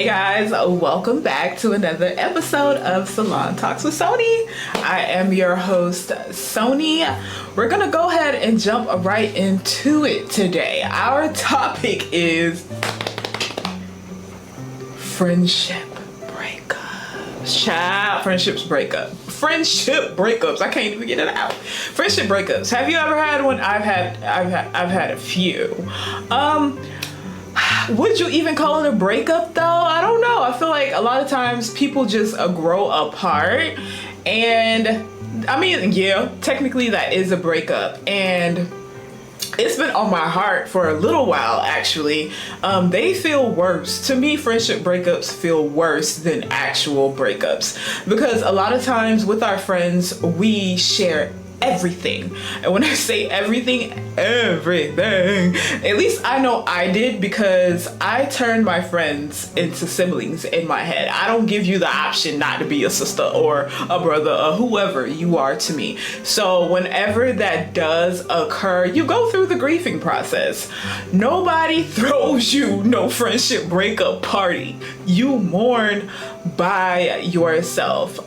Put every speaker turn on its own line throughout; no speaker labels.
guys, welcome back to another episode of Salon Talks with Sony. I am your host, Sony. We're gonna go ahead and jump right into it today. Our topic is friendship breakups. Child, friendship breakups. I can't even get it out. Friendship breakups. Have you ever had one? I've had a few. Would you even call it a breakup though? I don't know. I feel like a lot of times people just grow apart, and I mean, yeah, technically that is a breakup, and it's been on my heart for a little while actually. They feel worse. To me, friendship breakups feel worse than actual breakups, because a lot of times with our friends, we share everything. And when I say everything, at least I know I did, because I turned my friends into siblings in my head. I don't give you the option not to be a sister or a brother or whoever you are to me. So whenever that does occur, you go through the grieving process. Nobody throws you no friendship breakup party. You mourn by yourself.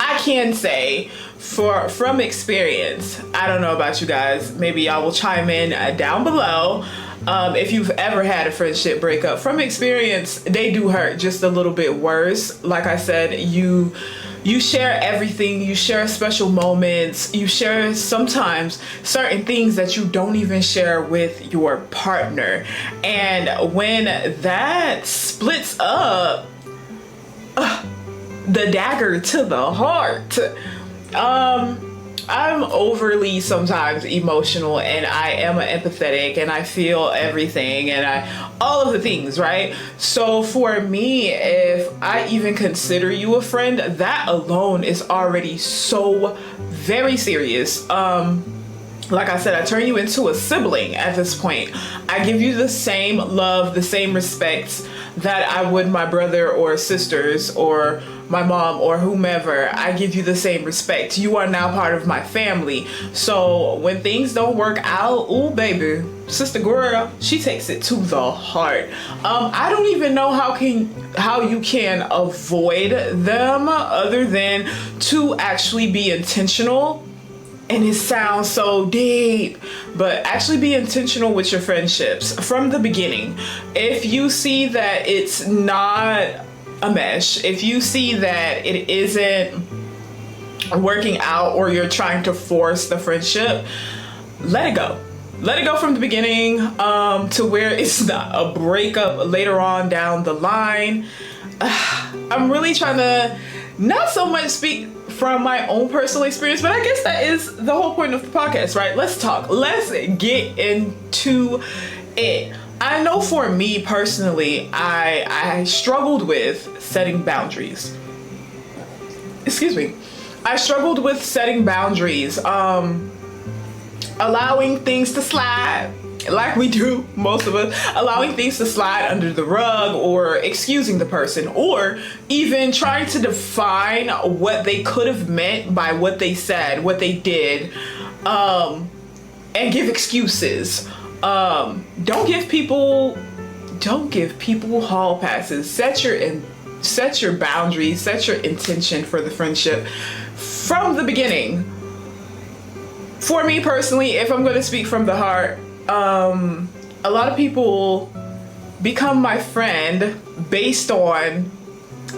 I can say from experience, I don't know about you guys, maybe y'all will chime in down below if you've ever had a friendship breakup. From experience, they do hurt just a little bit worse. Like I said, you share everything, you share special moments, you share sometimes certain things that you don't even share with your partner. And when that splits up, the dagger to the heart. I'm overly sometimes emotional, and I am empathetic, and I feel everything, and all of the things, right? So for me, if I even consider you a friend, that alone is already so very serious. Like I said, I turn you into a sibling at this point. I give you the same love, the same respect that I would my brother or sisters or my mom or whomever. I give you the same respect. You are now part of my family. So when things don't work out, ooh baby, sister girl, she takes it to the heart. I don't even know how you can avoid them other than to actually be intentional. And it sounds so deep, but actually be intentional with your friendships from the beginning. If you see that it's not a mesh, if you see that it isn't working out, or you're trying to force the friendship, let it go. Let it go from the beginning, to where it's not a breakup later on down the line. I'm really trying to not so much speak from my own personal experience, but I guess that is the whole point of the podcast, right? Let's talk. Let's get into it. I know for me personally, I struggled with setting boundaries. Excuse me. I struggled with setting boundaries, allowing things to slide, like we do, most of us, allowing things to slide under the rug, or excusing the person, or even trying to define what they could have meant by what they said, what they did, and give excuses. Don't give people hall passes. Set your boundaries, set your intention for the friendship from the beginning. For me personally, if I'm going to speak from the heart, a lot of people become my friend based on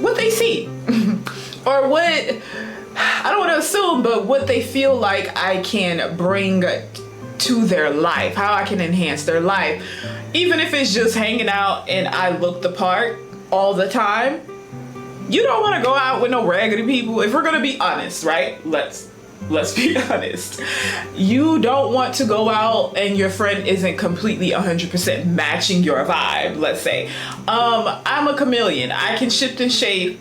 what they see or what, I don't want to assume, but what they feel like I can bring to their life, how I can enhance their life. Even if it's just hanging out and I look the part all the time, you don't want to go out with no raggedy people. If we're going to be honest, right? Let's be honest. You don't want to go out and your friend isn't completely 100% matching your vibe, let's say. I'm a chameleon. I can shift and shape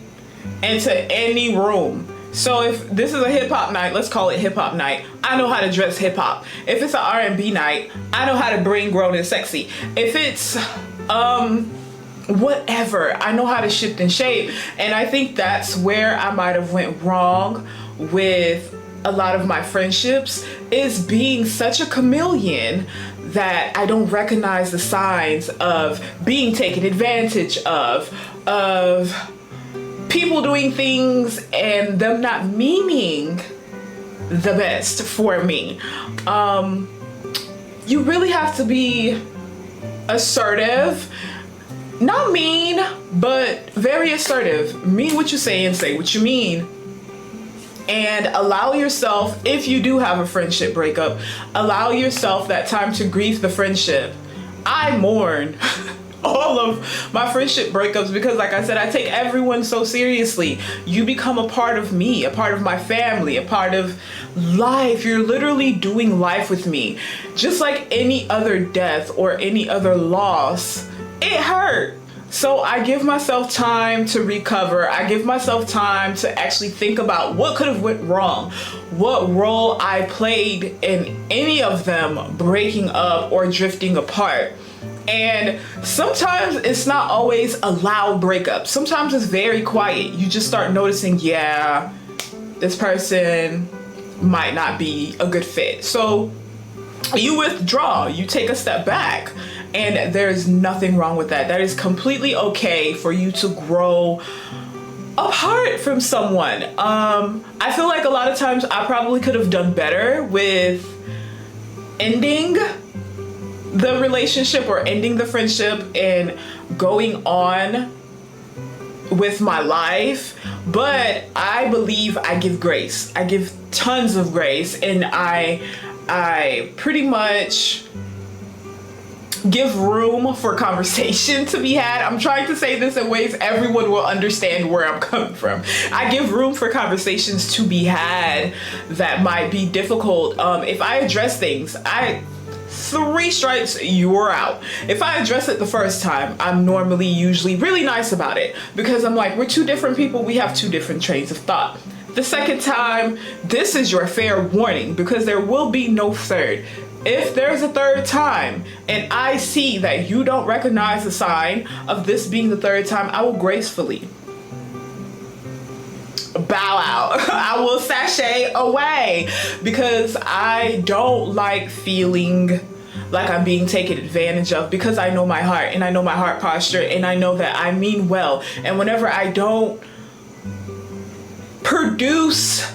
into any room. So if this is a hip hop night, let's call it hip hop night, I know how to dress hip hop. If it's an R&B night, I know how to bring grown and sexy. If it's whatever, I know how to shift and shape. And I think that's where I might have went wrong with a lot of my friendships, is being such a chameleon that I don't recognize the signs of being taken advantage of people doing things and them not meaning the best for me. You really have to be assertive, not mean, but very assertive. Mean what you say and say what you mean. And allow yourself, if you do have a friendship breakup, allow yourself that time to grieve the friendship. I mourn all of my friendship breakups because, like I said, I take everyone so seriously. You become a part of me, a part of my family, a part of life. You're literally doing life with me. Just like any other death or any other loss, it hurt. So I give myself time to recover. I give myself time to actually think about what could have went wrong, what role I played in any of them breaking up or drifting apart. And sometimes it's not always a loud breakup. Sometimes it's very quiet. You just start noticing, yeah, this person might not be a good fit. So you withdraw, you take a step back. And there's nothing wrong with that. That is completely okay for you to grow apart from someone. I feel like a lot of times I probably could have done better with ending the relationship or ending the friendship and going on with my life. But I believe I give grace. I give tons of grace, and I pretty much give room for conversation to be had. I'm trying to say this in ways everyone will understand where I'm coming from. I give room for conversations to be had that might be difficult. If I address things, 3 strikes, you're out. If I address it the first time, I'm normally usually really nice about it because I'm like, we're 2 different people. We have 2 different trains of thought. The second time, this is your fair warning because there will be no third. If there's a third time and I see that you don't recognize the sign of this being the third time, I will gracefully bow out. I will sashay away because I don't like feeling like I'm being taken advantage of, because I know my heart and I know my heart posture and I know that I mean well. And whenever I don't produce,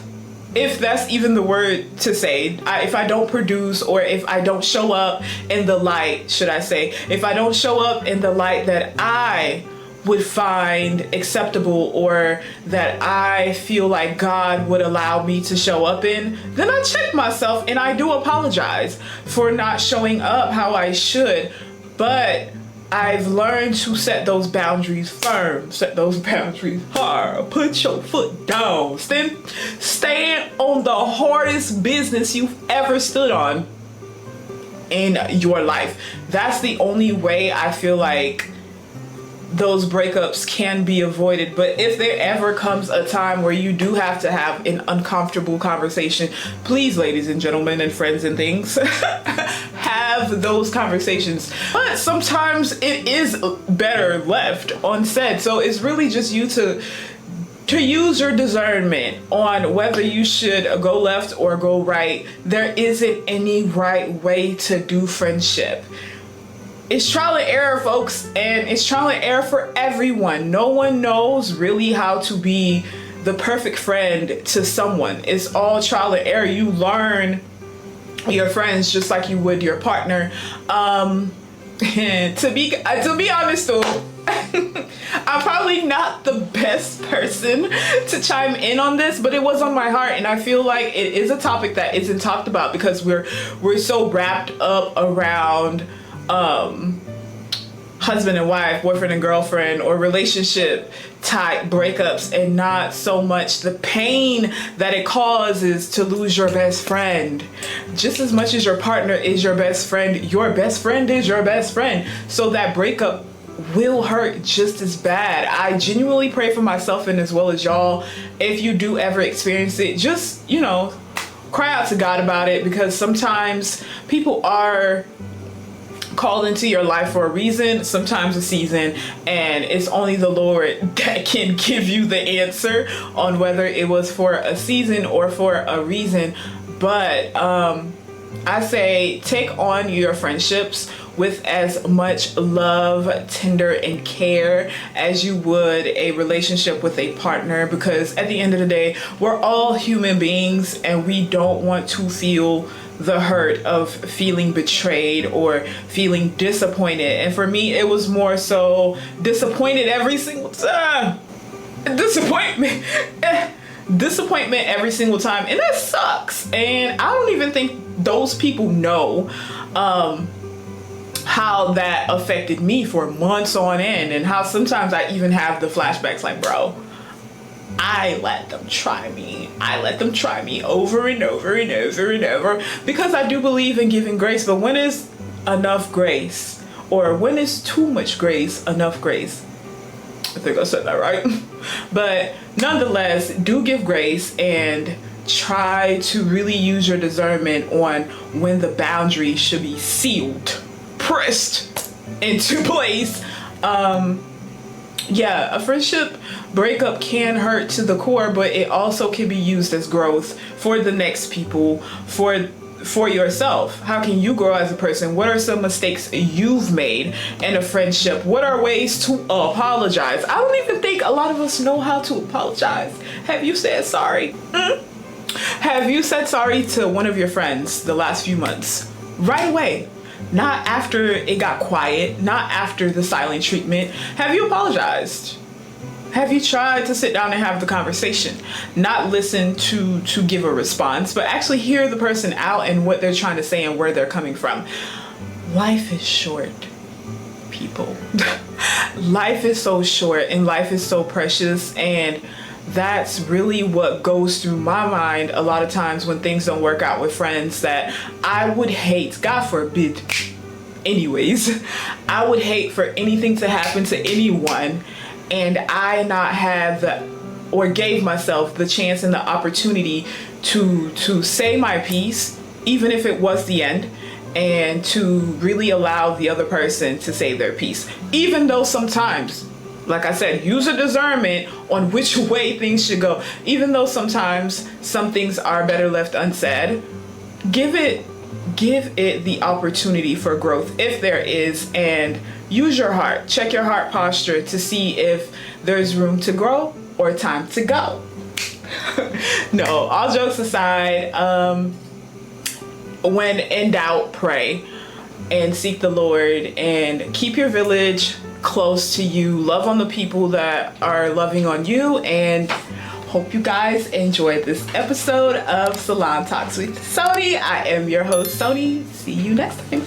if that's even the word to say, if I don't produce, or if I don't show up in the light, should I say, if I don't show up in the light that I would find acceptable or that I feel like God would allow me to show up in, then I check myself and I do apologize for not showing up how I should. But I've learned to set those boundaries firm, set those boundaries hard, put your foot down, stand on the hardest business you've ever stood on in your life. That's the only way I feel like those breakups can be avoided. But if there ever comes a time where you do have to have an uncomfortable conversation, please, ladies and gentlemen and friends and things, have those conversations. But sometimes it is better left unsaid. So it's really just you to use your discernment on whether you should go left or go right. There isn't any right way to do friendship. It's trial and error, folks, and it's trial and error for everyone. No one knows really how to be the perfect friend to someone. It's all trial and error. You learn your friends just like you would your partner. To be honest though, I'm probably not the best person to chime in on this, but it was on my heart, and I feel like it is a topic that isn't talked about because we're so wrapped up around husband and wife, boyfriend and girlfriend, or relationship type breakups, and not so much the pain that it causes to lose your best friend. Just as much as your partner is your best friend is your best friend. So that breakup will hurt just as bad. I genuinely pray for myself and as well as y'all. If you do ever experience it, just, cry out to God about it, because sometimes people are called into your life for a reason, sometimes a season, and it's only the Lord that can give you the answer on whether it was for a season or for a reason. But I say take on your friendships with as much love, tender, and care as you would a relationship with a partner, because at the end of the day, we're all human beings and we don't want to feel the hurt of feeling betrayed or feeling disappointed. And for me, it was more so disappointed every single time. Disappointment every single time, and that sucks. And I don't even think those people know how that affected me for months on end, and how sometimes I even have the flashbacks like, bro, I let them try me over and over and over and over, because I do believe in giving grace. But when is enough grace, or when is too much grace enough grace? I think I said that right. But nonetheless, do give grace and try to really use your discernment on when the boundary should be sealed, pressed into place. Yeah, a friendship breakup can hurt to the core, but it also can be used as growth for the next people, for yourself. How can you grow as a person? What are some mistakes you've made in a friendship? What are ways to apologize? I don't even think a lot of us know how to apologize. Have you said sorry? Have you said sorry to one of your friends the last few months? Right away. Not after it got quiet, not after the silent treatment. Have you apologized? Have you tried to sit down and have the conversation? Not listen to give a response, but actually hear the person out and what they're trying to say and where they're coming from. Life is short, people. Life is so short and life is so precious, and that's really what goes through my mind a lot of times when things don't work out with friends that I would hate, God forbid, anyways, I would hate for anything to happen to anyone and I not have or gave myself the chance and the opportunity to say my piece, even if it was the end, and to really allow the other person to say their piece. Even though sometimes, like I said, use a discernment on which way things should go. Even though sometimes some things are better left unsaid, give it the opportunity for growth if there is, and use your heart. Check your heart posture to see if there's room to grow or time to go. No, all jokes aside, when in doubt, pray and seek the Lord and keep your village close to you. Love on the people that are loving on you, and hope you guys enjoyed this episode of Salon Talks with Sony. I am your host, Sony. See you next time.